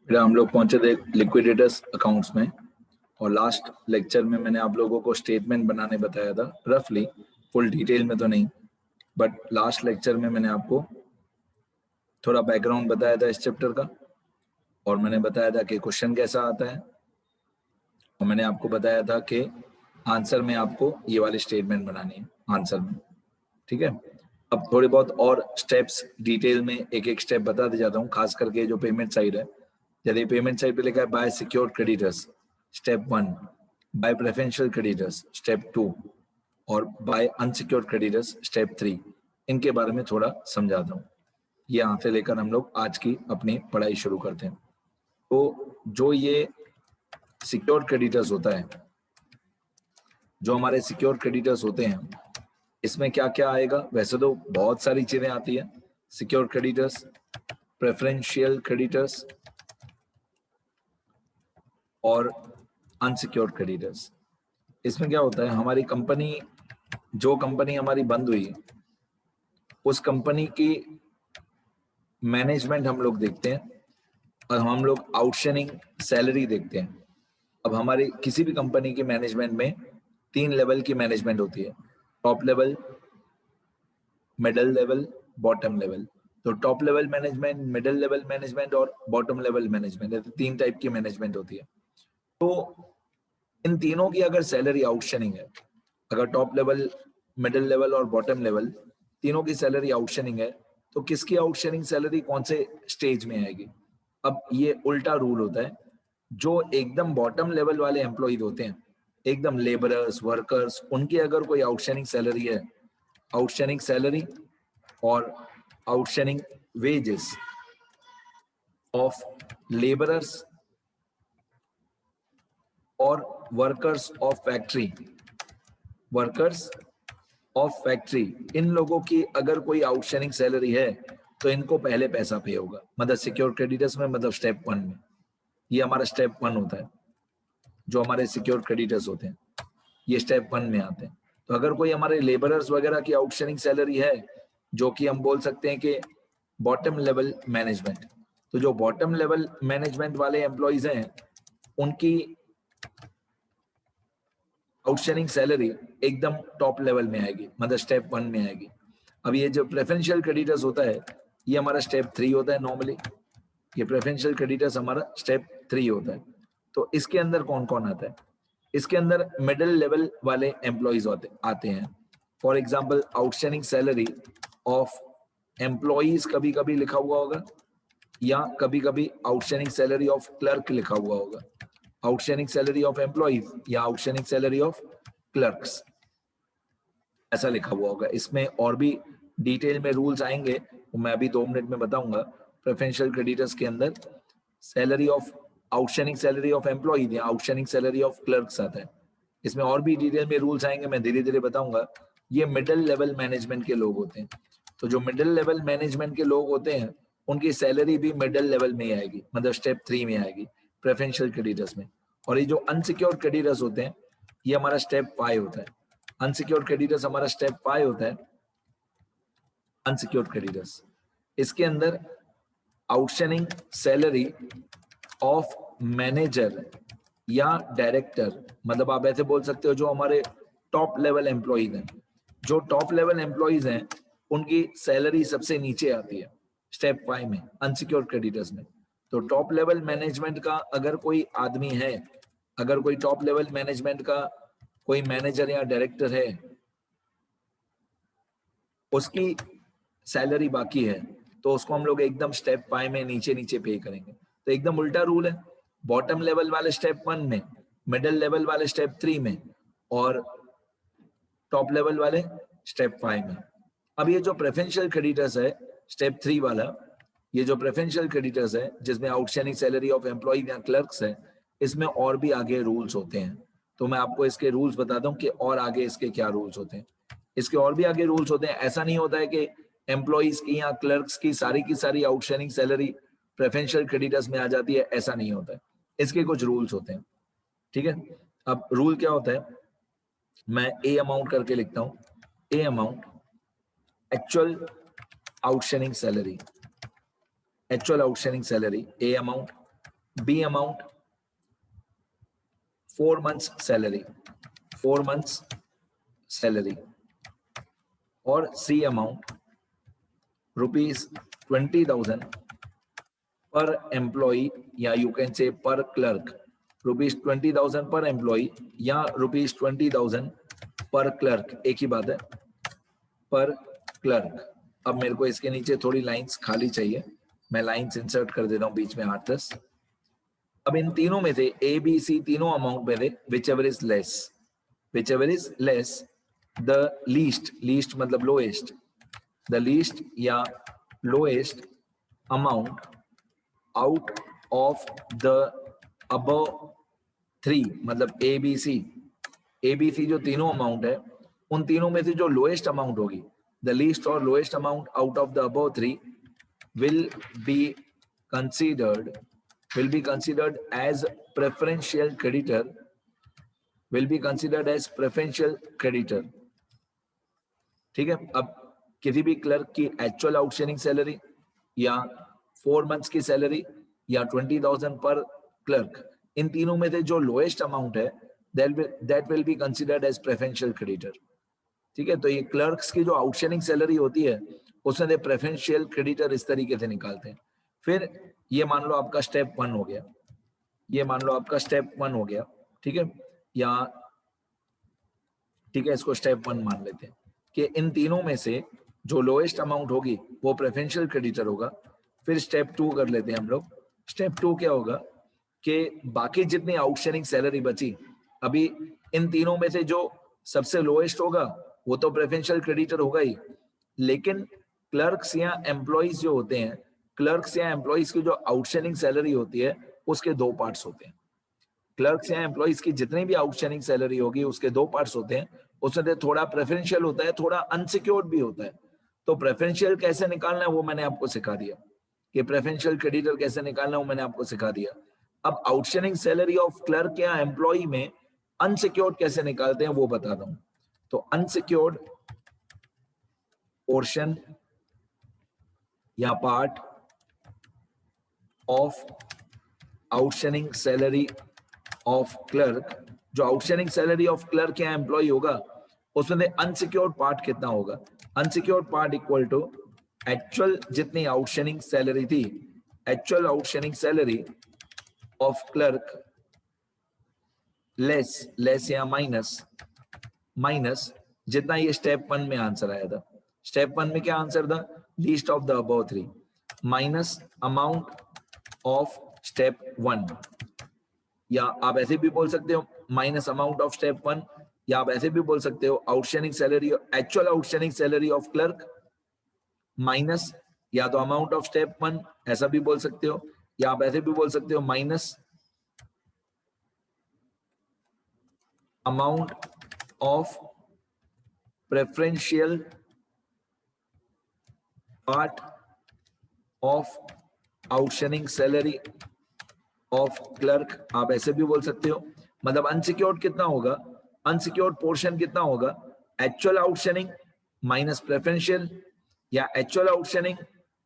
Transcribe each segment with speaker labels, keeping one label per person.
Speaker 1: बेटा हम लोग पहुंचे थे लिक्विडेटर्स अकाउंट्स में और लास्ट लेक्चर में मैंने आप लोगों को स्टेटमेंट बनाने बताया था रफली, फुल डिटेल में तो नहीं, बट लास्ट लेक्चर में मैंने आपको थोड़ा बैकग्राउंड बताया था इस चैप्टर का और मैंने बताया था कि क्वेश्चन कैसा आता है और मैंने आपको बताया था कि आंसर में आपको ये वाली स्टेटमेंट बनानी है आंसर में। ठीक है, अब थोड़े बहुत और स्टेप्स डिटेल में एक एक स्टेप बताते जाता हूँ, खास करके जो पेमेंट साइड है। यदि पेमेंट साइड पे लिखा है by secured creditors step 1, by preferential creditors step 2 और बाय अनसिक्योर्ड क्रेडिटर्स स्टेप 3, इनके बारे में थोड़ा समझाता हूँ। ये यहाँ से लेकर हम लोग आज की अपनी पढ़ाई शुरू करते हैं। तो जो ये सिक्योर्ड क्रेडिटर्स होता है, जो हमारे सिक्योर्ड क्रेडिटर्स होते हैं, इसमें क्या क्या आएगा? वैसे तो बहुत सारी चीजें आती है। सिक्योर्ड क्रेडिटर्स, प्रेफरेंशियल क्रेडिटर्स और अनसिक्योर्ड क्रेडिटर्स। इसमें क्या होता है, हमारी कंपनी, जो कंपनी हमारी बंद हुई, उस कंपनी की मैनेजमेंट हम लोग देखते हैं और हम लोग आउटस्टैंडिंग सैलरी देखते हैं। अब हमारी किसी भी कंपनी की मैनेजमेंट में 3 लेवल की मैनेजमेंट होती है, top level, middle level, bottom level. तो top level management, middle level management और बॉटम लेवल मैनेजमेंट, तो 3 टाइप की मैनेजमेंट होती है। तो इन तीनों की अगर सैलरी आउटस्टैंडिंग है, अगर टॉप लेवल, मिडिल लेवल और बॉटम लेवल तीनों की सैलरी आउटस्टैंडिंग है, तो किसकी आउटस्टैंडिंग सैलरी कौन से स्टेज में आएगी? अब ये उल्टा रूल होता है। जो एकदम बॉटम लेवल वाले एम्प्लॉयज होते हैं, एकदम लेबरर्स, वर्कर्स, उनकी अगर कोई आउटस्टैंडिंग सैलरी है, आउटस्टैंडिंग सैलरी और आउटस्टैंडिंग वेजेस ऑफ लेबरर्स और workers of factory, workers of factory, इन लोगों की अगर कोई आउटस्टैंडिंग सैलरी है तो इनको पहले पैसा पे होगा। मतलब सिक्योर क्रेडिटर्स में, मतलब स्टेप 1 में, ये हमारा स्टेप 1 होता है। जो हमारे सिक्योर क्रेडिटर्स होते हैं ये स्टेप 1 में आते हैं। तो अगर कोई हमारे लेबरर्स वगैरह की आउटस्टैंडिंग सैलरी है, जो कि हम बोल सकते हैं कि बॉटम लेवल मैनेजमेंट, तो जो बॉटम लेवल मैनेजमेंट वाले एम्प्लॉइज हैं उनकी आउटस्टैंडिंग सैलरी एकदम टॉप लेवल में आएगी, मतलब स्टेप 1 में आएगी। अब ये जो प्रेफरेंशियल क्रेडिटर्स होता है, ये हमारा स्टेप 3 होता है नॉर्मली। ये प्रेफरेंशियल क्रेडिटर्स हमारा स्टेप 3 होता है। तो इसके अंदर कौन कौन आता है? इसके अंदर मिडिल लेवल वाले एम्प्लॉइज आते हैं। For example, outstanding salary of employees कभी कभी लिखा हुआ होगा, या कभी कभी आउटस्टैंडिंग सैलरी ऑफ क्लर्क लिखा हुआ होगा। आउटस्टैंडिंग सैलरी ऑफ एम्प्लॉइज या आउटस्टैंडिंग सैलरी ऑफ क्लर्क्स, ऐसा लिखा हुआ होगा। इसमें और भी डिटेल में रूल्स आएंगे, वो मैं अभी 2 मिनट में बताऊंगा। प्रेफरेंशियल क्रेडिटर्स के अंदर salary of, outstanding salary of employees या आउटस्टैंडिंग सैलरी ऑफ क्लर्क्स आता है। इसमें और भी डिटेल में रूल्स आएंगे, मैं धीरे धीरे बताऊंगा। ये मिडिल लेवल मैनेजमेंट के लोग होते हैं। तो जो मिडिल लेवल मैनेजमेंट के लोग होते हैं उनकी सैलरी भी मिडिल लेवल में आएगी, मतलब स्टेप 3 में आएगी प्रेफरेंशियल क्रेडिटर्स में। और ये जो अनसिक्योर्ड क्रेडिटर्स होते हैं, ये हमारा स्टेप 5 होता है। अनसिक्योर्ड क्रेडिटर्स हमारा स्टेप 5 होता है। अनसिक्योर्ड क्रेडिटर्स, इसके अंदर आउटस्टैंडिंग सैलरी ऑफ मैनेजर या डायरेक्टर, मतलब आप ऐसे बोल सकते हो जो हमारे टॉप लेवल एम्प्लॉइज हैं, जो टॉप लेवल एम्प्लॉइज हैं उनकी सैलरी सबसे नीचे आती है स्टेप 5 में, अनसिक्योर्ड क्रेडिटर्स में। तो टॉप लेवल मैनेजमेंट का अगर कोई आदमी है, अगर कोई टॉप लेवल मैनेजमेंट का कोई मैनेजर या डायरेक्टर है, उसकी सैलरी बाकी है, तो उसको हम लोग एकदम स्टेप 5 में नीचे नीचे पे करेंगे। तो एकदम उल्टा रूल है, बॉटम लेवल वाले स्टेप 1 में, मिडिल लेवल वाले स्टेप 3 में और टॉप लेवल वाले स्टेप 5 में। अब ये जो प्रेफरेंशियल क्रेडिटर्स है स्टेप 3 वाला, ये जो प्रेफरेंशियल क्रेडिटर्स है जिसमें आउटस्टैंडिंग सैलरी ऑफ एम्प्लॉइज या क्लर्क्स है, इसमें और भी आगे रूल्स होते हैं। तो मैं आपको इसके रूल्स बताता हूँ कि और आगे इसके क्या रूल्स होते हैं। इसके और भी आगे रूल्स होते हैं। ऐसा नहीं होता है कि एम्प्लॉइज की या क्लर्क्स की सारी आउटस्टैंडिंग सैलरी प्रेफरेंशियल क्रेडिटर्स में आ जाती है, ऐसा नहीं होता है। इसके कुछ रूल्स होते हैं, ठीक है। अब रूल क्या होता है, मैं ए अमाउंट करके लिखता हूं। A amount actual outstanding salary, actual outstanding salary A amount B amount 4 months salary, 4 months salary, और सी अमाउंट ₹20,000 पर एम्प्लॉई, या यू कैन से पर क्लर्क, ₹20,000 पर एम्प्लॉई या ₹20,000 पर क्लर्क, एक ही बात है, पर क्लर्क। अब मेरे को इसके नीचे थोड़ी लाइंस खाली चाहिए, मैं लाइंस इंसर्ट कर देता हूँ बीच में 8-10। अब इन तीनों में से ए बी सी तीनों अमाउंट में से whichever is less, the least मतलब लोएस्ट, the least या lowest amount out of the above 3, मतलब ए बी सी जो तीनों अमाउंट है, उन तीनों में से जो लोएस्ट अमाउंट होगी, the least और lowest amount out of the above 3 will be considered as preferential creditor, ठीक है। अब किसी भी क्लर्क की एक्चुअल आउटस्टैंडिंग सैलरी या 4 months की सैलरी या 20,000 पर क्लर्क, इन तीनों में से जो लोएस्ट अमाउंट है that will be considered as preferential creditor, ठीक है। तो ये क्लर्क्स की जो आउटस्टैंडिंग सैलरी होती है उसमें से प्रेफरेंशियल क्रेडिटर इस तरीके से निकालते हैं। फिर ये मान लो आपका स्टेप 1 हो गया, ये मान लो आपका स्टेप 1 हो गया, ठीक है, या ठीक है, इसको स्टेप 1 मान लेते हैं कि इन तीनों में से जो लोएस्ट अमाउंट होगी वो प्रेफरेंशियल क्रेडिटर होगा। फिर स्टेप 2 कर लेते हैं हम लोग। स्टेप 2 क्या होगा कि बाकी जितनी आउटस्टैंडिंग सैलरी बची, अभी इन तीनों में से जो सबसे लोएस्ट होगा वो तो प्रेफरेंशियल क्रेडिटर होगा ही, लेकिन क्लर्क्स या एम्प्लॉइज जो होते हैं, क्लर्क्स या एम्प्लॉइज की जो आउटस्टैंडिंग सैलरी होती है उसके 2 पार्ट्स होते हैं। क्लर्क्स या एम्प्लॉइज की जितनी भी आउटस्टैंडिंग सैलरी होगी उसके 2 पार्ट्स होते हैं, उसमें थोड़ा प्रेफरेंशियल होता है, थोड़ा अनसिक्योर्ड भी होता है। तो प्रेफरेंशियल कैसे निकालना है वो मैंने आपको सिखा दिया, कि प्रेफरेंशियल क्रेडिटर कैसे निकालना है वो मैंने आपको सिखा दिया। अब आउटस्टैंडिंग सैलरी ऑफ क्लर्क या एम्प्लॉय में अनसिक्योर्ड कैसे निकालते हैं वो बताता हूं। तो अनसिक्योर्ड पोर्शन या part of outstanding salary of clerk, जो आउटस्टैंडिंग सैलरी ऑफ क्लर्क या एम्प्लॉय होगा उसमें अनसिक्योर्ड पार्ट कितना होगा, unsecured part equal to actual जितनी आउटस्टैंडिंग सैलरी थी, actual outstanding salary of clerk less या माइनस जितना ये स्टेप 1 में आंसर आया था। स्टेप 1 में क्या आंसर था, least of the above 3 minus amount of step 1, या आप ऐसे भी बोल सकते हो माइनस अमाउंट ऑफ स्टेप 1, या आप ऐसे भी बोल सकते हो outstanding salary, actual outstanding salary of clerk minus या तो अमाउंट ऑफ स्टेप 1, ऐसा भी बोल सकते हो, या आप ऐसे भी बोल सकते हो minus amount of preferential part of outstanding salary of clerk, आप ऐसे भी बोल सकते हो। मतलब अनसिक्योर्ड कितना होगा, अनसिक्योर्ड पोर्शन कितना होगा, एक्चुअल आउटस्टैंडिंग माइनस प्रेफरेंशियल, या actual outstanding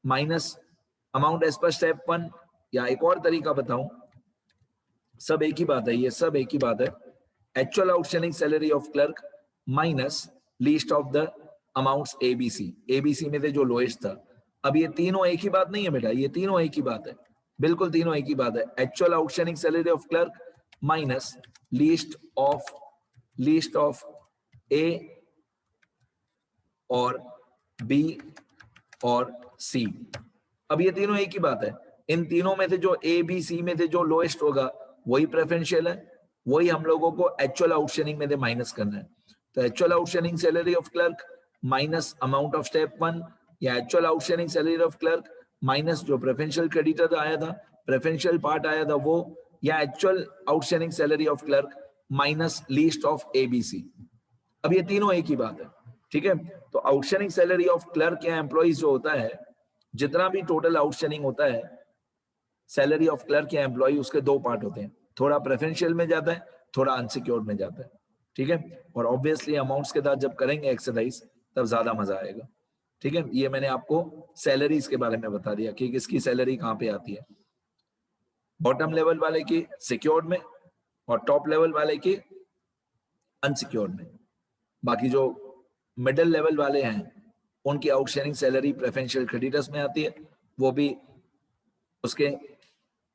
Speaker 1: minus amount as per step 1, या एक और तरीका बताऊं, सब एक ही बात है, ये सब एक ही बात है, actual outstanding salary of clerk minus least of the amounts ABC में से जो लोएस्ट था। अब ये तीनों एक ही बात नहीं है बेटा, ये तीनों एक ही बात है, बिल्कुल तीनों एक ही बात है। Actual outstanding salary of clerk minus least of A और बी और सी। अब ये तीनों एक ही बात है, इन तीनों में से जो ए बी सी में से जो लोएस्ट होगा वही प्रेफरेंशियल है, वही हम लोगों को एक्चुअल आउटस्टैंडिंग में से माइनस करना है। तो actual outstanding salary of clerk minus amount of step 1, या actual outstanding salary of clerk minus जो प्रेफरेंशियल क्रेडिटर आया था, प्रेफरेंशियल पार्ट आया था वो, या actual outstanding salary of clerk minus least of ABC. अब ये तीनों एक ही बात है, ठीक है। तो आउटस्टैंडिंग सैलरी ऑफ क्लर्क या एम्प्लॉइज जो होता है, जितना भी टोटल आउटस्टैंडिंग होता है सैलरी ऑफ क्लर्क या एम्प्लॉय, उसके 2 पार्ट होते हैं, थोड़ा प्रेफरेंशियल में जाता है, थोड़ा अनसिक्योर्ड में जाता है, ठीक है। और ऑब्वियसली अमाउंट्स के साथ जब करेंगे एक्सरसाइज तब ज्यादा मजा आएगा, ठीक है। ये मैंने आपको सैलरीज के बारे में बता दिया कि किसकी सैलरी कहाँ पे आती है। बॉटम लेवल वाले की सिक्योर्ड में और टॉप लेवल वाले की अनसिक्योर्ड में। बाकी जो मिडिल लेवल वाले हैं उनकी आउटस्टैंडिंग सैलरी प्रेफरेंशियल क्रेडिटर्स में आती है, वो भी उसके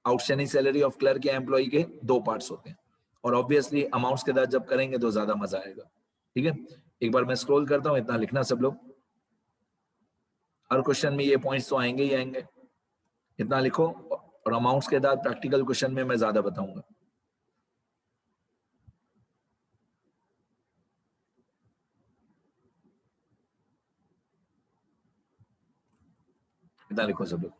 Speaker 1: आउटस्टैंडिंग सैलरी ऑफ क्लर्क या एम्प्लॉय के दो पार्ट्स होते हैं, और ऑब्वियसली अमाउंट्स के साथ जब करेंगे तो ज्यादा मजा आएगा। ठीक है, एक बार मैं स्क्रॉल करता हूं, इतना लिखना सब लोग, हर क्वेश्चन में ये पॉइंट्स तो आएंगे ही आएंगे, इतना लिखो, और अमाउंट्स के बाद प्रैक्टिकल क्वेश्चन में मैं ज्यादा बताऊंगा। इतना लिखो सब लोग।